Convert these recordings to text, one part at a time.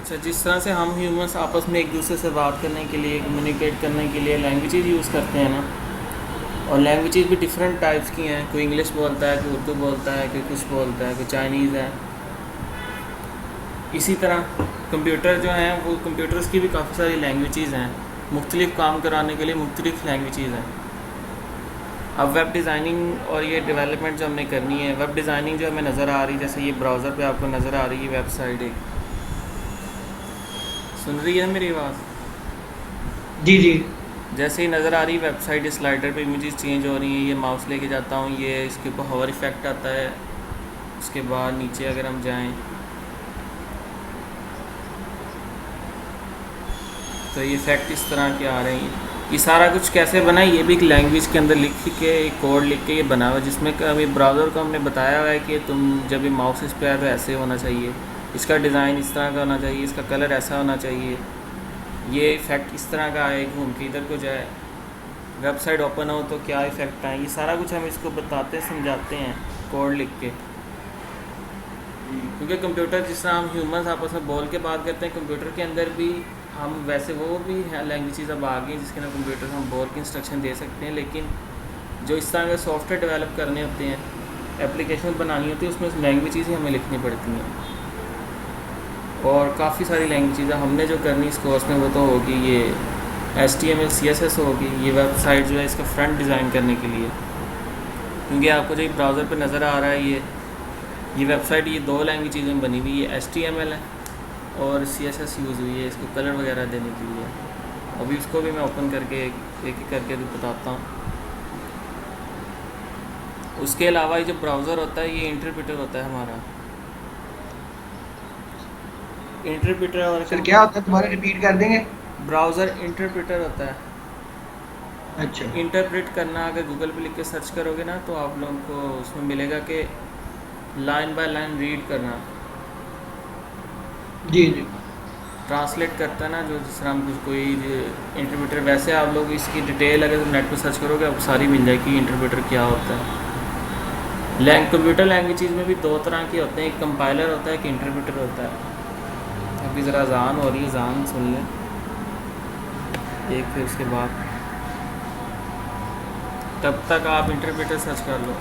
अच्छा, जिस तरह से हम ह्यूमंस आपस में एक दूसरे से बात करने के लिए, कम्युनिकेट करने के लिए लैंग्वेजेस यूज़ करते हैं ना, और लैंग्वेजेस भी डिफरेंट टाइप्स की हैं। कोई इंग्लिश बोलता है, कोई उर्दू बोलता है, कोई कुछ बोलता है, कोई चाइनीज़ है। इसी तरह कंप्यूटर जो हैं वो कंप्यूटर्स की भी काफ़ी सारी लैंग्वेजेस हैं। मुख्तलिफ़ काम कराने के लिए मुख्तलिफ़ लैंग्वेजेस हैं। अब वेब डिज़ाइनिंग और ये डेवलपमेंट जो हमने करनी है, वेब डिज़ाइनिंग जो हमें नज़र आ रही है, जैसे ये ब्राउज़र पे आपको नज़र आ रही है वेबसाइट एक, सुन रही है मेरी आवाज़? जी जी। जैसे ही नज़र आ रही है वेबसाइट, स्लाइडर पे इमेजेस चेंज हो रही हैं, ये माउस लेके जाता हूँ, ये इसके ऊपर हॉवर इफ़ेक्ट आता है। उसके बाद नीचे अगर हम जाएं तो ये इफ़ेक्ट इस तरह के आ रहे हैं। ये सारा कुछ कैसे बना है, ये भी एक लैंग्वेज के अंदर लिख के, एक कोड लिख के ये बना हुआ है, जिसमें अभी ब्राउज़र को हमने बताया हुआ है कि तुम जब ये माउस इस पर आए तो ऐसे होना चाहिए, इसका डिज़ाइन इस तरह का होना चाहिए, इसका कलर ऐसा होना चाहिए, ये इफ़ेक्ट इस तरह का आए, घूम के इधर को जाए, वेबसाइट ओपन हो तो क्या इफ़ेक्ट आए। ये सारा कुछ हम इसको बताते समझाते हैं कोड लिख के। क्योंकि कंप्यूटर जिस तरह हम ह्यूमंस आपस में बोल के बात करते हैं, कंप्यूटर के अंदर भी हम वैसे वो भी है लैंग्वेजेस अब आ गई हैं जिसके अंदर कंप्यूटर हम बोल के इंस्ट्रक्शन दे सकते हैं। लेकिन जो इस तरह के सॉफ्टवेयर डेवलप करने होते हैं, एप्लीकेशन बनानी होती है, उसमें लैंग्वेजेस ही हमें लिखनी पड़ती हैं। और काफ़ी सारी लैंग्वेजेस हमने जो करनी इस कोर्स में वो तो होगी ये HTML CSS होगी। ये वेबसाइट जो है इसका फ्रंट डिज़ाइन करने के लिए, क्योंकि आपको जो ब्राउज़र पर नज़र आ रहा है ये वेबसाइट ये दो लैंग्वेज में बनी हुई है, HTML है और CSS यूज़ हुई है इसको कलर वगैरह देने के लिए। अभी उसको भी मैं ओपन करके एक एक करके भी बताता हूँ। उसके अलावा ये जो ब्राउज़र होता है ये इंटरप्रेटर होता है हमारा। इंटरप्रेटर और सर क्या होता है, तुम्हारा रिपीट कर देंगे? ब्राउज़र इंटरप्रेटर होता है। अच्छा। इंटरप्रेट करना अगर गूगल पे लिख के सर्च करोगे ना तो आप लोगों को उसमें मिलेगा कि लाइन बाय लाइन रीड करना, जी जी। ट्रांसलेट करता है ना, जो जिस तरह हम कुछ कोई इंटरप्रेटर, वैसे आप लोग इसकी डिटेल अगर नेट पर सर्च करोगे आपको सारी मिल जाएगी कि इंटरप्रेटर क्या होता है। कंप्यूटर लैंग्वेजेस में भी दो तरह के होते हैं, एक कंपाइलर होता है, एक इंटरप्रेटर होता है। अभी ज़रा अजान हो रही है, अजान सुन लें एक, फिर उसके बाद तब तक आप इंटरप्रेटर सर्च कर लो।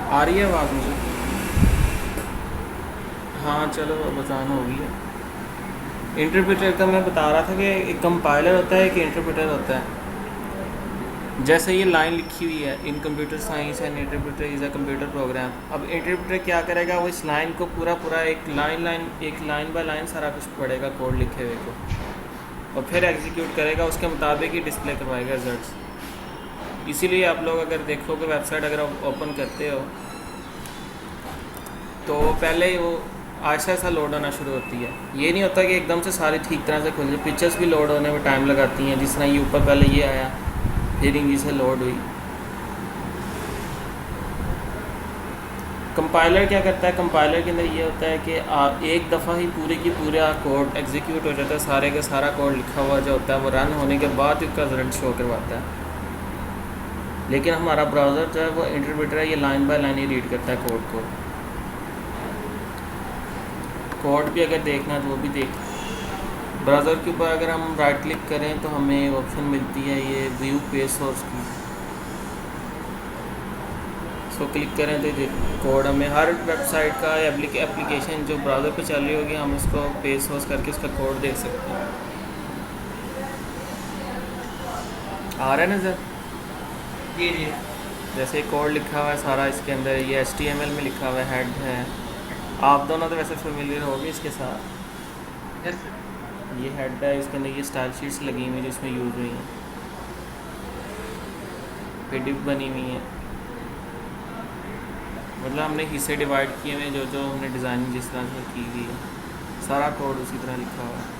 आ रही है आवाज़ मुझे? हाँ चलो, अब अजान हो गई है। इंटरप्रेटर का मैं बता रहा था कि एक कंपाइलर होता है, एक इंटरप्रेटर होता है। जैसे ये लाइन लिखी हुई है, इन computer science and interpreter is a computer program. अब इंटरप्रेटर क्या करेगा, वो इस लाइन को पूरा पूरा एक लाइन बाय लाइन सारा कुछ पढ़ेगा कोड लिखे हुए को, और फिर एग्जीक्यूट करेगा, उसके मुताबिक ही डिस्प्ले करवाएगा रिजल्ट्स। इसीलिए आप लोग अगर देखोगे वेबसाइट अगर आप ओपन करते हो तो पहले ही वो आहिस्ता आहिस्ता लोड होना शुरू होती है। ये नहीं होता कि एकदम से सारी ठीक तरह से खुल जाए, पिक्चर्स भी लोड होने में टाइम लगाती हैं। जिस तरह ये ऊपर पहले ये आया, फिर इंग्लिश से लोड हुई। कंपाइलर क्या करता है, कंपाइलर के अंदर ये होता है कि एक दफ़ा ही पूरे की पूरा कोड एग्जीक्यूट हो जाता है, सारे का सारा कोड लिखा हुआ जो होता है वो रन होने के बाद उसका रिजल्ट शो करवाता है। लेकिन हमारा ब्राउज़र जो है वो इंटरप्रेटर है, ये line by line he read करता है कोड को। कोड भी अगर देखना है तो वो भी देख, ब्राउज़र के ऊपर अगर हम राइट क्लिक करें तो हमें ऑप्शन मिलती है ये व्यू पेज सोर्स की। इसको क्लिक करें तो कोड हमें हर वेबसाइट का एप्लीकेशन जो ब्राउज़र पे चल रही होगी हम इसको पेज सोर्स करके उसका कोड देख सकते हैं। आ रहा है नज़र? जी जी। जैसे कोड लिखा हुआ है सारा इसके अंदर, ये HTML में लिखा हुआ है, हेड है। आप दोनों तो वैसे फेमिलियर होंगे इसके साथ। Yes sir. ये हेड है, इसके अंदर ये स्टाइल शीट्स लगी हुई हैं जो इसमें यूज़ हुई हैं। पे div बनी हुई है, मतलब हमने हिस्से डिवाइड किए हुए हैं, जो जो हमने डिज़ाइनिंग जिस तरह से की हुई है सारा कोड उसी तरह लिखा हुआ है।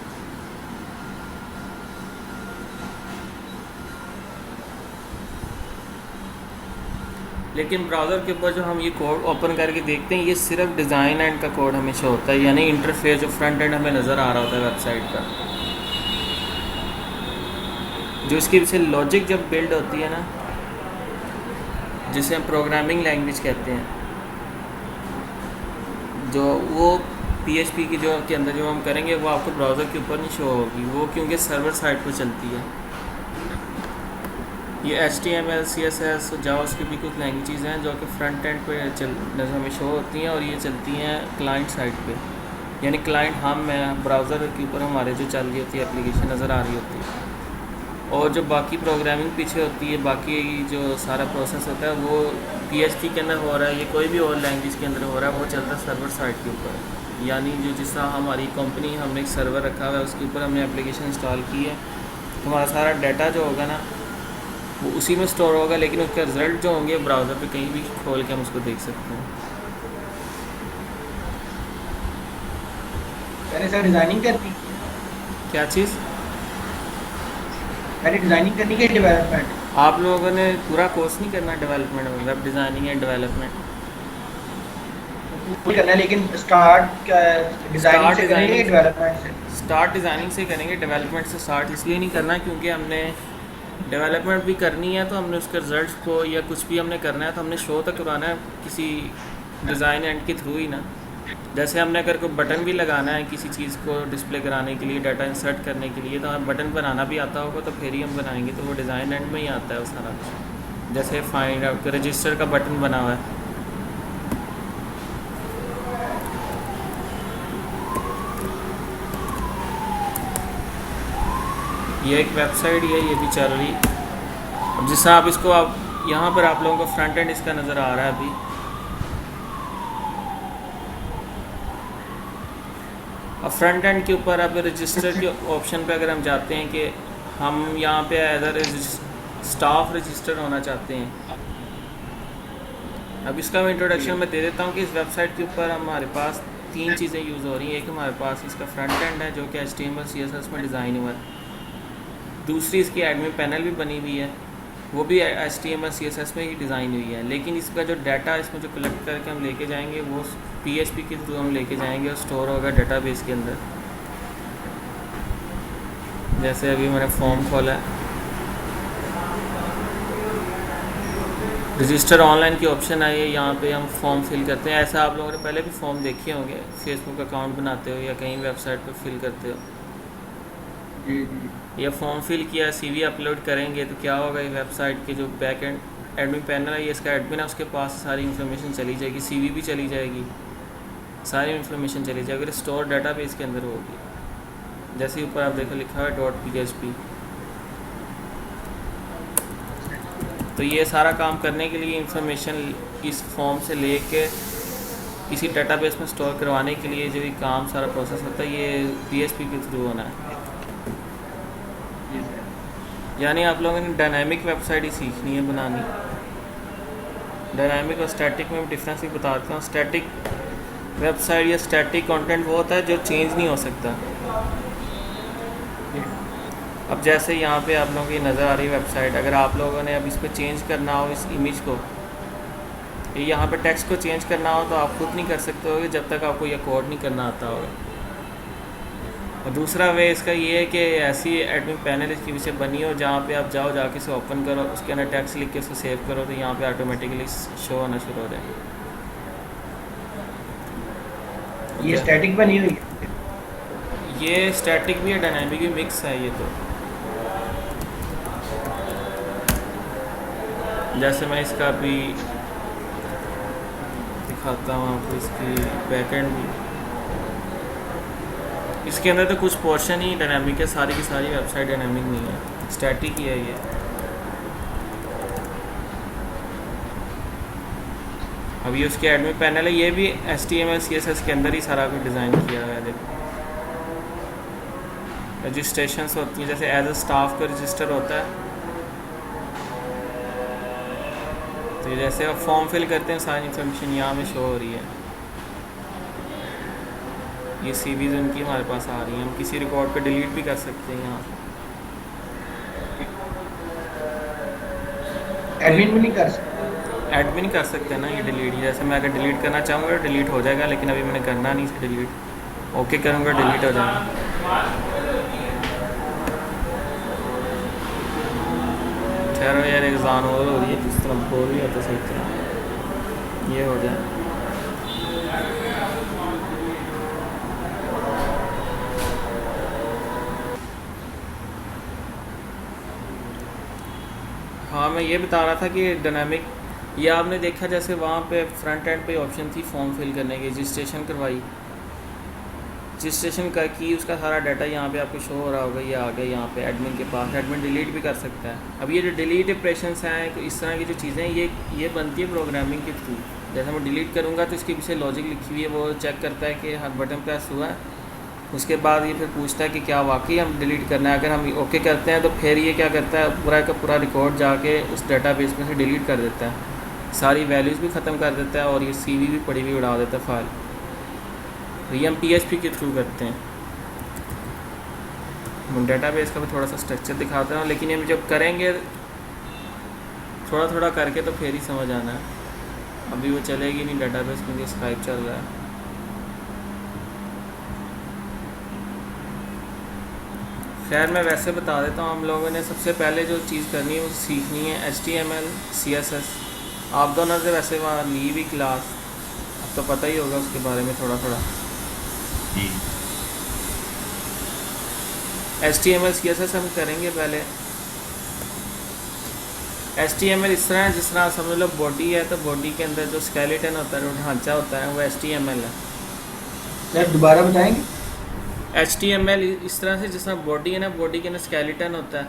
लेकिन ब्राउज़र के ऊपर जो हम ये कोड ओपन करके देखते हैं, ये सिर्फ डिज़ाइन एंड का कोड हमेशा होता है, यानी इंटरफेस जो फ्रंट एंड हमें नज़र आ रहा होता है वेबसाइट का, जो इसकी वजह से लॉजिक जब बिल्ड होती है ना, जिसे हम प्रोग्रामिंग लैंग्वेज कहते हैं, जो वो PHP की जो के अंदर जो हम करेंगे वो आपको ब्राउज़र के ऊपर नहीं शो होगी, वो क्योंकि सर्वर साइड पर चलती है। ये HTML CSS जावास्क्रिप्ट भी कुछ लैंग्वेजेस हैं जो कि फ्रंट एंड पे हमें शो होती हैं, और ये चलती हैं क्लाइंट साइड पे, यानी क्लाइंट हम हैं, ब्राउज़र के ऊपर हमारे जो चल रही होती है एप्लीकेशन नज़र आ रही होती है, और जो बाकी प्रोग्रामिंग पीछे होती है, बाकी जो सारा प्रोसेस होता है वो PHP के अंदर हो रहा है, ये कोई भी और लैंग्वेज के अंदर हो रहा है, वो चलता है सर्वर साइड के ऊपर। यानी जो जिस तरह हमारी कंपनी, हमने एक सर्वर रखा हुआ है, उसके ऊपर हमने एप्लीकेशन इंस्टॉल की है, तो हमारा सारा डाटा जो होगा ना वो उसी में स्टोर होगा, लेकिन उसके रिज़ल्ट जो होंगे ब्राउज़र पे कहीं भी खोल के हम उसको देख सकते हैं। पहले सर डिजाइनिंग करनी, क्या चीज़? पहले डिजाइनिंग करनी है डेवलपमेंट? आप लोगों ने पूरा कोर्स नहीं करना डेवलपमेंट में, वेब डिज़ाइनिंग एंड डेवलपमेंट पूरी करना है, लेकिन स्टार्ट डिजाइनिंग से करेंगे डेवलपमेंट से? स्टार्ट डिज़ाइनिंग से करेंगे, डेवलपमेंट से स्टार्ट इसलिए नहीं करना क्योंकि हमने डेवलपमेंट भी करनी है, तो हमने उसके रिजल्ट्स को या कुछ भी हमने करना है तो हमने शो तक करवाना है किसी डिज़ाइन एंड के थ्रू ही ना। जैसे हमने अगर कोई बटन भी लगाना है किसी चीज़ को डिस्प्ले कराने के लिए, डाटा इंसर्ट करने के लिए, तो हमें बटन बनाना भी आता होगा तो फिर ही हम बनाएंगे, तो वो डिज़ाइन एंड में ही आता है वो सारा कुछ। जैसे फाइंड आउट रजिस्टर का बटन बना हुआ है, ये एक वेबसाइट है, ये भी चल रही। अब जिस आप इसको आप यहाँ पर आप लोगों को फ्रंट एंड इसका नज़र आ रहा है अभी, अब फ्रंट एंड के ऊपर अब रजिस्टर के ऑप्शन पे अगर हम जाते हैं कि हम यहाँ पे एज अ स्टाफ रजिस्टर होना चाहते हैं। अब इसका मैं इंट्रोडक्शन मैं दे देता हूँ कि इस वेबसाइट के ऊपर हमारे पास 3 चीज़ें यूज़ हो रही हैं। एक हमारे पास इसका फ्रंट एंड है जो कि HTML CSS में डिज़ाइन हुआ है, दूसरी इसकी एडमिन पैनल भी बनी हुई है, वो भी HTML CSS में ही डिज़ाइन हुई है, लेकिन इसका जो डाटा इसमें जो कलेक्ट करके हम लेके जाएंगे वो PHP के थ्रू हम लेके जाएंगे और स्टोर होगा डाटाबेस के अंदर। जैसे अभी मैंने फॉर्म खोला है, रजिस्टर ऑनलाइन की ऑप्शन आई है, यहाँ पे हम फॉर्म फिल करते हैं। ऐसा आप लोगों ने पहले भी फॉर्म देखे होंगे, फेसबुक अकाउंट बनाते हो या कहीं वेबसाइट पर फिल करते हो, या फॉर्म फिल किया, CV अपलोड करेंगे तो क्या होगा, ये वेबसाइट के जो बैक एंड एडमिन पैनल है, ये इसका एडमिन है, उसके पास सारी इन्फॉर्मेशन चली जाएगी, CV भी चली जाएगी, सारी इन्फॉर्मेशन चली जाएगी, अगर स्टोर डाटाबेस के अंदर होगी। जैसे ऊपर आप देखो लिखा हुआ है .php, तो ये सारा काम करने के लिए इंफॉर्मेशन इस फॉर्म से लेके किसी डाटाबेस में स्टोर करवाने के लिए जो ये काम सारा प्रोसेस होता है, ये PHP के थ्रू होना है। यानी आप लोगों ने डायनामिक वेबसाइट ही सीखनी है बनानी। डायनामिक और स्टैटिक में डिफरेंस भी बताता हूँ। स्टैटिक वेबसाइट या स्टैटिक कंटेंट वो होता है जो चेंज नहीं हो सकता। अब जैसे यहाँ पे आप लोगों की नज़र आ रही है वेबसाइट, अगर आप लोगों ने अब इस पर चेंज करना हो इस इमेज को, यहाँ पे टेक्स्ट को चेंज करना हो तो आप खुद नहीं कर सकते होगे जब तक आपको यह कोड नहीं करना आता होगा। और दूसरा वे इसका ये है कि ऐसी एडमिन पैनल इसकी वजह से बनी हो जहाँ पे आप जाओ, जाके इसे ओपन करो, उसके अंदर टेक्स्ट लिख के उसको सेव करो तो यहाँ पे ऑटोमेटिकली शो होना शुरू हो जाए। ये स्टैटिक बनी हुई है? ये स्टैटिक भी है, डायनामिक भी मिक्स है ये। तो जैसे मैं इसका भी दिखाता हूँ आपको, इसकी बैकएंड भी, इसके अंदर तो कुछ पोर्शन ही डायनामिक है, सारी की सारी वेबसाइट डायनामिक नहीं है, स्टैटिक ही है ये। अब ये उसके एडमिन पैनल है, ये भी HTML CSS के अंदर ही सारा कुछ डिज़ाइन किया हुआ है। देखो रजिस्ट्रेशंस होती हैं, जैसे एज अ स्टाफ का रजिस्टर होता है, तो जैसे आप फॉर्म फिल करते हैं सारी इन्फॉर्मेशन यहाँ में शो हो रही है। ये सीवीज उनकी हमारे पास आ रही हैं, हम किसी रिकॉर्ड पे डिलीट भी कर सकते हैं यहाँ। एडमिन भी नहीं कर सकते? एडमिन कर सकते हैं ना ये डिलीट, जैसे मैं अगर डिलीट करना चाहूँगा डिलीट हो जाएगा, लेकिन अभी मैंने करना नहीं इसे डिलीट। ओके करूँगा डिलीट हो जाएगा। ठहरो यार, एग्जाम और हो रही है, जिस तरह बोल रही होता सही तरह ये हो जाए। हाँ मैं ये बता रहा था कि डायनामिक, ये आपने देखा जैसे वहाँ पे फ्रंट एंड पे ऑप्शन थी फॉर्म फिल करने की, रजिस्ट्रेशन करवाई, रजिस्ट्रेशन का की, उसका सारा डाटा यहाँ पे आपको शो हो रहा होगा। ये आ गया यहाँ पे एडमिन के पास, एडमिन डिलीट भी कर सकता है। अब ये जो डिलीट ऑपरेशंस हैं, इस तरह की जो चीज़ें ये बनती है प्रोग्रामिंग के थ्रू। जैसे मैं डिलीट करूँगा तो इसके पीछे लॉजिक लिखी हुई है, वो चेक करता है कि हर बटन प्रेस हुआ है, उसके बाद ये फिर पूछता है कि क्या वाकई हम डिलीट करना है। अगर हम ओके करते हैं तो फिर ये क्या करता है, पूरा का पूरा रिकॉर्ड जाके उस डाटाबेस में से डिलीट कर देता है, सारी वैल्यूज़ भी ख़त्म कर देता है और ये सीवी भी पड़ी हुई उड़ा देता है फाइल। तो ये हम पीएचपी के थ्रू करते हैं। हम डाटाबेस का भी थोड़ा सा स्ट्रक्चर दिखाते हैं, लेकिन ये जब करेंगे थोड़ा थोड़ा करके तो फिर ही समझ आना है। अभी वो चलेगी नहीं डाटाबेस क्योंकि स्काइप चल रहा है। खैर मैं वैसे बता देता हूँ, हम लोगों ने सबसे पहले जो चीज़ करनी है वो सीखनी है HTML CSS। आप दोनों से वैसे वहाँ ली भी क्लास, अब तो पता ही होगा उसके बारे में थोड़ा थोड़ा। HTML CSS हम करेंगे पहले। HTML इस तरह है जिस तरह समझ लो बॉडी है, तो बॉडी के अंदर जो स्केलेटन होता है, जो ढांचा होता है, वो HTML है। सर दोबारा बताएंगे? HTML इस तरह से जिस तरह बॉडी है ना, बॉडी के अंदर स्केलेटन होता है,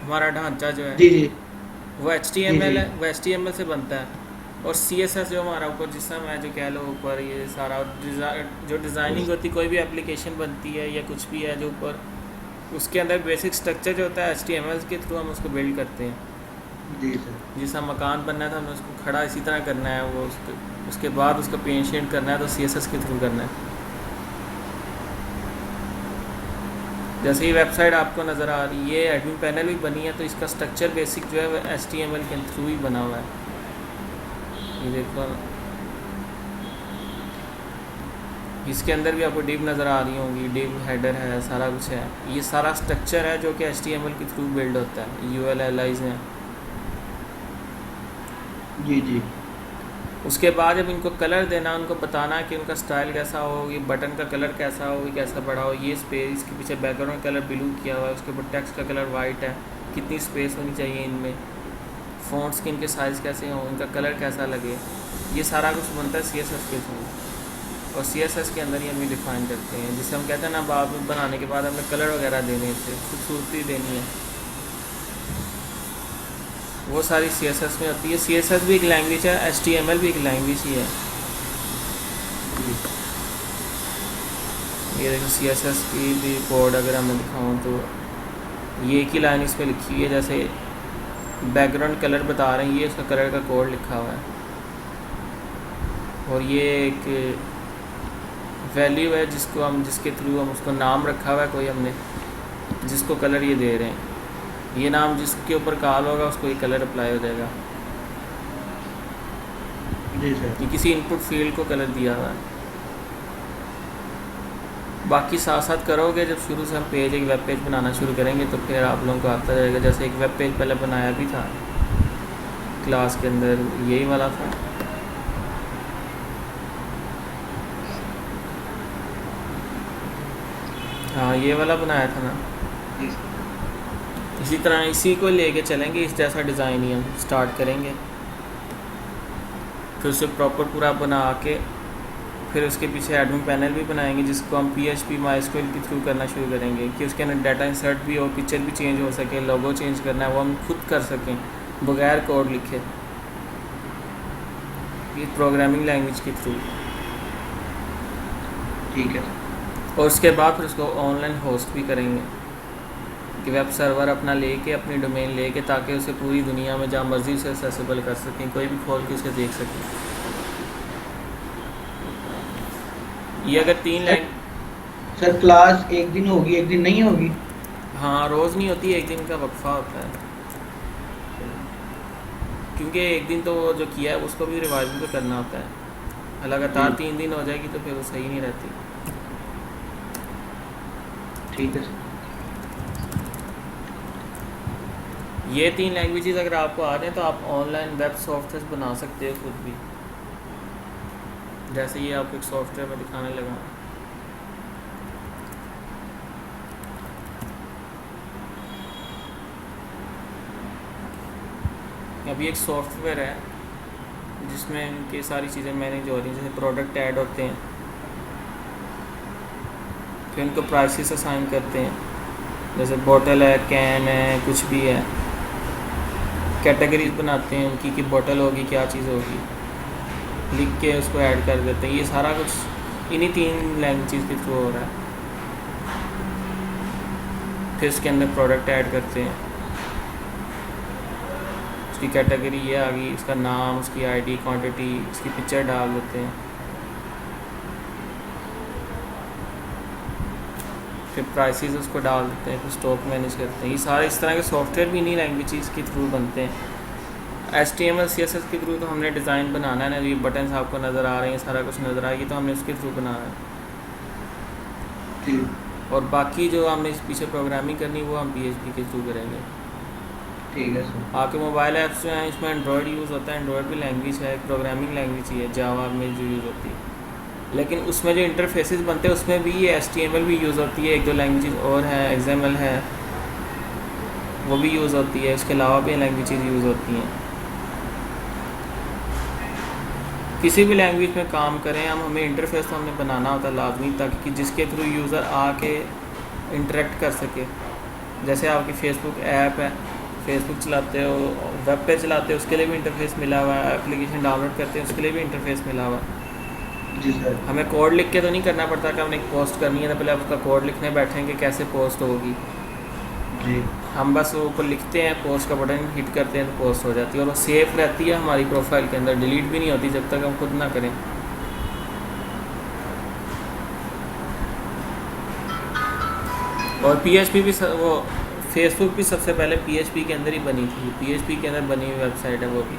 हमारा ढांचा जो है जी जी वो HTML जी है, वो HTML से बनता है। और CSS जो हमारा ऊपर, जिस तरह मैं जो कह लो ऊपर ये सारा जो डिज़ाइनिंग होती है, कोई भी एप्लीकेशन बनती है या कुछ भी है जो ऊपर, उसके अंदर बेसिक स्ट्रक्चर जो होता है HTML के थ्रू हम उसको बिल्ड करते हैं। जी सर। जिस तरह मकान बनना था हमें उसको खड़ा इसी तरह करना है, वो उसके बाद उसको पेंट शेंट करना है तो CSS के थ्रू करना है। जैसे ये वेबसाइट आपको नज़र आ रही है, ये एडमिन पैनल भी बनी है, तो इसका स्ट्रक्चर बेसिक जो है वो HTML के थ्रू ही बना हुआ है। ये देखो इसके अंदर भी आपको डिव नज़र आ रही होंगी, डिव हेडर है, सारा कुछ है। ये सारा स्ट्रक्चर है जो कि HTML के थ्रू बिल्ड होता है। UL एलाइज हैं। जी जी। उसके बाद जब इनको कलर देना, उनको बताना कि उनका स्टाइल कैसा हो, ये बटन का कलर कैसा हो, कैसा बड़ा हो, ये स्पेस, इसके पीछे बैकग्राउंड कलर ब्लू किया हुआ है, उसके ऊपर टेक्स्ट का कलर वाइट है, कितनी स्पेस होनी चाहिए इनमें, फ़ॉन्ट्स के इनके साइज़ कैसे हों, इनका कलर कैसा लगे, ये सारा कुछ बनता है CSS के थ्रू। और CSS के अंदर ही हम डिफ़ाइन करते हैं, जिसे हम कहते हैं ना बाद बनाने के बाद हमें कलर वगैरह देने से खूबसूरती देनी है, वो सारी CSS में होती है। CSS भी एक लैंग्वेज है, HTML भी एक लैंग्वेज ही है। ये देखो CSS की भी कोड अगर मैं दिखाऊँ तो ये एक ही लाइन इस पर लिखी हुई है, जैसे बैकग्राउंड कलर बता रहे हैं, ये उसका कलर का कोड लिखा हुआ है। और ये एक वैल्यू है जिसके थ्रू हम उसको नाम रखा हुआ है, कोई हमने जिसको कलर ये दे रहे हैं, ये नाम जिसके ऊपर कॉल होगा उसको ये कलर अप्लाई हो जाएगा। जी सर। ये किसी इनपुट फील्ड को कलर दिया हुआ है। बाकी साथ साथ करोगे, जब शुरू से हम पेज एक वेब पेज बनाना शुरू करेंगे तो फिर आप लोगों को आता जाएगा। जैसे एक वेब पेज पहले बनाया भी था क्लास के अंदर, यही वाला था। हाँ ये वाला बनाया था ना। इसी तरह इसी को लेके चलेंगे, इस जैसा डिज़ाइन ही हम स्टार्ट करेंगे, फिर उसे प्रॉपर पूरा बना के फिर उसके पीछे एडमिन पैनल भी बनाएंगे, जिसको हम PHP MySQL के थ्रू करना शुरू करेंगे कि उसके अंदर डाटा इंसर्ट भी हो, पिक्चर भी चेंज हो सके, लोगो चेंज करना है वो हम खुद कर सकें बगैर कोड लिखे, ये प्रोग्रामिंग लैंग्वेज के थ्रू। ठीक है। और उसके बाद फिर उसको ऑनलाइन होस्ट भी करेंगे। कि वेब सर्वर अपना लेके अपनी डोमेन लेके, ताकि उसे पूरी दुनिया में जहाँ मर्ज़ी से एक्सेसिबल कर सकें, कोई भी खोल के उसे देख सकें। ये अगर 3 सर लैंग सर क्लास एक दिन होगी एक दिन नहीं होगी? हाँ, रोज़ नहीं होती, एक दिन का वक्फा होता है, क्योंकि एक दिन तो वो जो किया है उसको भी रिवाइज भी तो करना होता है। लगातार 3 दिन हो जाएगी तो फिर वो सही नहीं रहती। ठीक है सर। ये 3 लैंग्वेजेस अगर आपको आ रहे हैं तो आप ऑनलाइन वेब सॉफ्टवेयर बना सकते हो खुद भी। जैसे ये आपको एक सॉफ्टवेयर में दिखाने लगा, अभी एक सॉफ्टवेयर है जिसमें इनकी सारी चीज़ें मैनेज हो रही हैं। जैसे प्रोडक्ट ऐड होते हैं, फिर उनको प्राइसेस असाइन करते हैं, जैसे बोतल है, कैन है, कुछ भी है, कैटेगरीज बनाते हैं उनकी कि बोतल होगी क्या चीज़ होगी, लिख के उसको ऐड कर देते हैं। ये सारा कुछ इन्हीं 3 लैंग्वेजेस के थ्रू हो रहा है। फिर उसके अंदर प्रोडक्ट ऐड करते हैं, उसकी कैटेगरी ये आ गई, इसका नाम, उसकी आईडी, क्वांटिटी, इसकी पिक्चर डाल देते हैं। फिर प्राइसेस उसको डाल देते हैं, फिर स्टॉक मैनेज करते हैं। ये सारे इस तरह के सॉफ्टवेयर भी इन्हीं लैंग्वेजेस के थ्रू बनते हैं। HTML CSS के थ्रू तो हमने डिज़ाइन बनाना है ना, ये बटन्स आपको नज़र आ रहे हैं, सारा कुछ नज़र आएगी, तो हमने उसके थ्रू बनाना है। ठीक और बाकी जो हमने इस पीछे प्रोग्रामिंग करनी वो हम PHP के थ्रू करेंगे। ठीक है सर। आपके मोबाइल ऐप्स जो हैं इसमें एंड्रॉयड यूज़ होता है, एंड्रॉयड भी लैंग्वेज है, प्रोग्रामिंग लैंग्वेज ही है, जावा में जो यूज़ होती है। लेकिन उसमें जो इंटरफेसेस बनते हैं उसमें भी ये HTML भी यूज़ होती है, 1-2 लैंग्वेजेस और हैं, XML है वो भी यूज़ होती है, इसके अलावा भी लैंग्वेजेस यूज़ होती हैं। किसी भी लैंग्वेज में काम करें हमें इंटरफेस तो हमने बनाना होता है लाजमी, ताकि जिसके थ्रू यूज़र आके इंटरेक्ट कर सके। जैसे आपकी फेसबुक ऐप है, फेसबुक चलाते हो, वेब पे चलाते हो, उसके लिए भी इंटरफेस मिला हुआ है, एप्लीकेशन डाउनलोड करते हैं उसके लिए भी इंटरफेस मिला हुआ है। जी सर। हमें कोड लिख के तो नहीं करना पड़ता कि हमने एक पोस्ट करनी है तो पहले आप उसका कोड लिखने बैठेंगे कैसे पोस्ट होगी। जी हम बस वो ऊपर लिखते हैं, पोस्ट का बटन हिट करते हैं तो पोस्ट हो जाती है, और वो सेफ रहती है हमारी प्रोफाइल के अंदर, डिलीट भी नहीं होती जब तक हम खुद ना करें। और PHP भी वो फेसबुक भी सबसे पहले PHP के अंदर ही बनी थी, PHP के अंदर बनी हुई वेबसाइट है वो भी।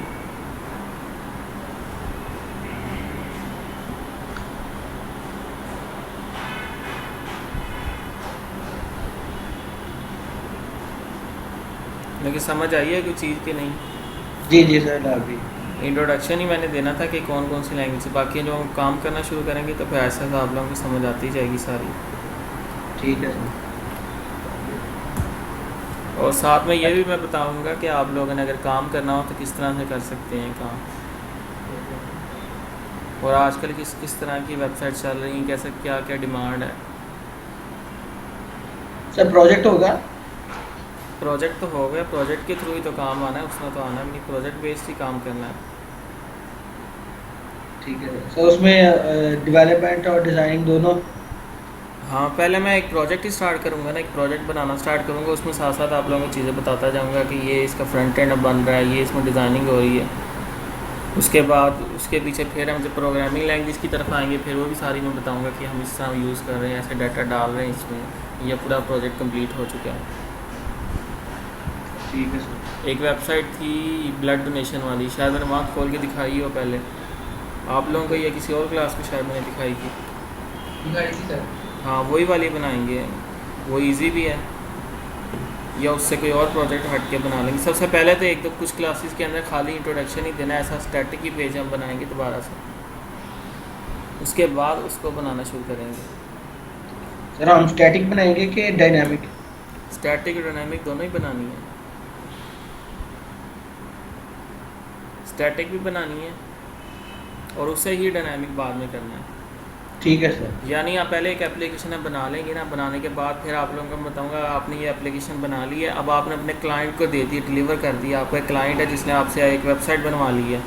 लेकिन समझ आई है कोई चीज़ की नहीं? जी सर अभी इंट्रोडक्शन ही मैंने देना था कि कौन कौन सी लैंग्वेज, बाकी जो हम काम करना शुरू करेंगे तो फिर ऐसा तो आप लोगों को समझ आती जाएगी सारी। ठीक है सर। और साथ में ये भी मैं बताऊंगा कि आप लोगों ने अगर काम करना हो तो किस तरह से कर सकते हैं काम, और आजकल किस किस तरह की वेबसाइट चल रही हैं, कैसे क्या क्या डिमांड है। सर प्रोजेक्ट होगा? प्रोजेक्ट तो हो गया, प्रोजेक्ट के थ्रू ही तो काम आना है, उसमें तो आना भी नहीं, प्रोजेक्ट बेस्ड ही काम करना है। ठीक है सर। उसमें डेवलपमेंट और डिज़ाइनिंग दोनों? हाँ, पहले मैं एक प्रोजेक्ट ही स्टार्ट करूँगा ना, एक प्रोजेक्ट बनाना स्टार्ट करूँगा, उसमें साथ साथ आप लोगों को चीज़ें बताता जाऊँगा कि ये इसका फ्रंट एंड बन रहा है, ये इसमें डिज़ाइनिंग हो रही है। उसके बाद उसके पीछे फिर हम जब प्रोग्रामिंग लैंग्वेज की तरफ आएंगे फिर वो भी सारी मैं बताऊँगा कि हम इस तरह यूज़ कर रहे हैं, ऐसे डाटा डाल रहे हैं इसमें, यह पूरा प्रोजेक्ट कम्प्लीट हो चुका है। ठीक है सर। एक वेबसाइट थी ब्लड डोनेशन वाली, शायद मैंने वहाँ खोल के दिखाई हो पहले आप लोगों को, या किसी और क्लास में शायद मैंने दिखाई थी। सर हाँ, वही वाली बनाएंगे, वो इजी भी है, या उससे कोई और प्रोजेक्ट हट के बना लेंगे। सबसे पहले तो एक दो कुछ क्लासेस के अंदर खाली इंट्रोडक्शन ही देना, ऐसा स्टैटिक ही पेज हम बनाएंगे दोबारा से, उसके बाद उसको बनाना शुरू करेंगे। सर हम स्टैटिक बनाएंगे कि डायनामिक? स्टैटिक और डायनामिक दोनों ही बनानी है, स्टैटिक भी बनानी है और उससे ही डायनामिक बाद में करना है। ठीक है सर। यानी आप पहले एक एप्लीकेशन बना लेंगे ना, बनाने के बाद फिर आप लोगों को बताऊंगा आपने ये एप्लीकेशन बना ली है, अब आपने अपने क्लाइंट को दे दी, डिलीवर कर दिया। आपका एक क्लाइंट है जिसने आपसे एक वेबसाइट बनवा ली है,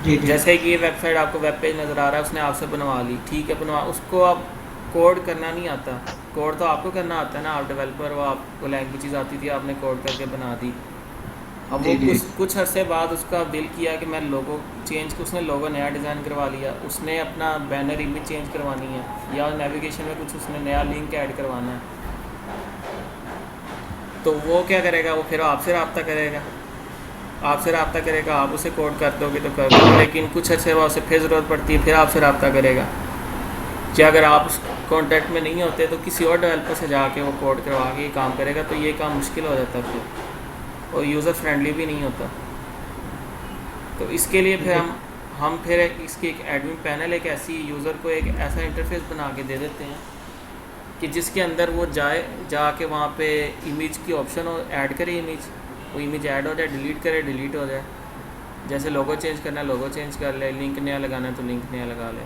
जी जैसे कि ये वेबसाइट आपको वेब पेज नज़र आ रहा है, उसने आपसे बनवा ली, ठीक है, बनवा, उसको अब कोड करना नहीं आता, कोड तो आपको करना आता है ना, आप डेवलपर हो, आपको लैंग्वेजेस आती थी, आपने कोड करके बना दी। अब वो जी जी कुछ अरसे बाद उसका दिल किया कि मैं लोगो चेंज, उसने लोगो नया डिज़ाइन करवा लिया, उसने अपना बैनर इमेज चेंज करवानी है, या नेविगेशन में कुछ उसने नया लिंक ऐड करवाना है, तो वो क्या करेगा, वो फिर आपसे रब्ता करेगा, आपसे रब्ता करेगा, आप उसे कोड कर दोगे तो कर दो, लेकिन कुछ अच्छे बाद उसे फिर ज़रूरत पड़ती है, फिर आपसे रब्ता करेगा। कि अगर आप उस कॉन्टैक्ट में नहीं होते तो किसी और डेवलपर से जाके वो कोड करवा के ये काम करेगा, तो ये काम मुश्किल हो जाता है फिर, और यूज़र फ्रेंडली भी नहीं होता। तो इसके लिए फिर हम फिर इसकी एक एडमिन पैनल, एक ऐसी यूज़र को एक ऐसा इंटरफेस बना के दे देते हैं कि जिसके अंदर वो जाके वहाँ पे इमेज की ऑप्शन हो, ऐड करे इमेज, वो इमेज ऐड हो जाए, डिलीट करे डिलीट हो जाए, जैसे लोगो चेंज करना है लोगो चेंज कर ले, लिंक नया लगाना है तो लिंक नया लगा ले।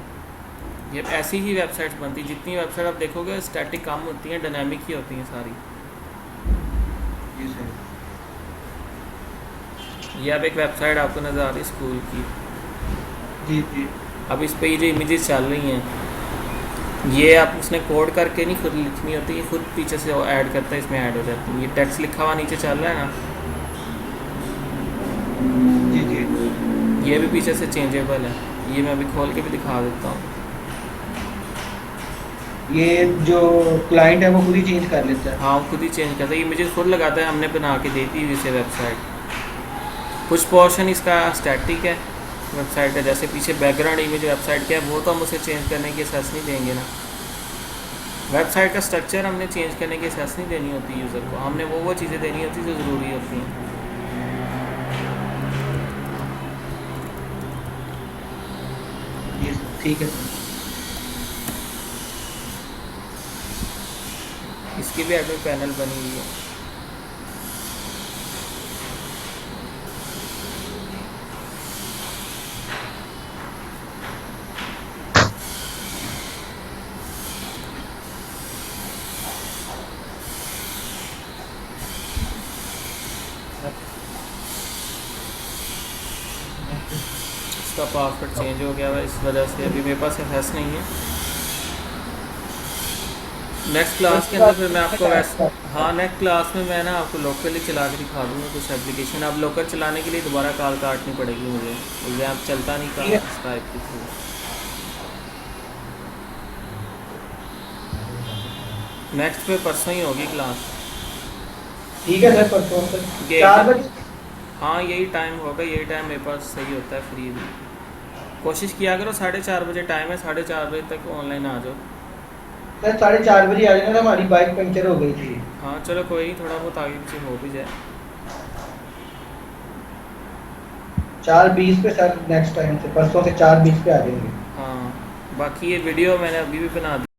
ये ऐसी ही वेबसाइट्स बनती, जितनी वेबसाइट आप देखोगे स्टैटिक काम होती हैं, डायनामिक ही होती हैं सारी। जी सर। ये अब एक वेबसाइट आपको नज़र आ रही है स्कूल की। जी जी अब इस पे ये जो इमेजेस चल रही हैं, ये आप उसने कोड करके नहीं खुद लिखनी होती, ये खुद पीछे से ऐड करता है, इसमें ऐड हो जाती है। ये टेक्स्ट लिखा हुआ नीचे चल रहा है ना, जी जी ये भी पीछे से चेंजेबल है। ये मैं अभी खोल के भी दिखा देता हूँ। ये जो क्लाइंट है वो खुद ही चेंज कर लेता है। हाँ, वो खुद ही चेंज करता है, इमेजेस खुद लगाता है, हमने बना के दे दी इसे वेबसाइट। कुछ पोर्शन इसका स्टैटिक है वेबसाइट है, जैसे पीछे बैकग्राउंड इमेज वेबसाइट का है, वो तो हम उसे चेंज करने की एसेस नहीं देंगे ना। वेबसाइट का स्ट्रक्चर हमने चेंज करने की एसेस नहीं देनी होती यूज़र को, हमने वो चीज़ें देनी होती जो ज़रूरी होती हैं। जी सर, ठीक है सर। इसकी भी एडमिन पैनल बनी हुई है। इसका पासवर्ड चेंज हो गया है, इस वजह से अभी मेरे पास एसेस नहीं है। नेक्स्ट क्लास के अंदर फिर मैं आपको हाँ नेक्स्ट क्लास में मैं ना आपको लोकली चला के दिखा दूँगा कुछ एप्लीकेशन। अब लोकल चलाने के लिए दोबारा कॉल काटनी पड़ेगी मुझे, एग्जाम चलता नहीं का स्काइप के थ्रू। नेक्स्ट पे परसों ही होगी क्लास। ठीक है सर, परसों सर ये 4 बजे। हाँ यही टाइम होगा, यही टाइम मेरे पास सही होता है फ्री भी। कोशिश किया करो 4:30 बजे टाइम है, 4:30 बजे तक ऑनलाइन आ जाओ। सर 4:30 बजे आ जाना, हमारी बाइक पंक्चर हो गई थी। हाँ चलो कोई नहीं, थोड़ा बहुत आगे पीछे हो भी जाए। 4:20 पे सर, नेक्स्ट टाइम से परसों से 4:20 पे आ जाएंगे। हाँ बाकी ये वीडियो मैंने अभी भी बना दी।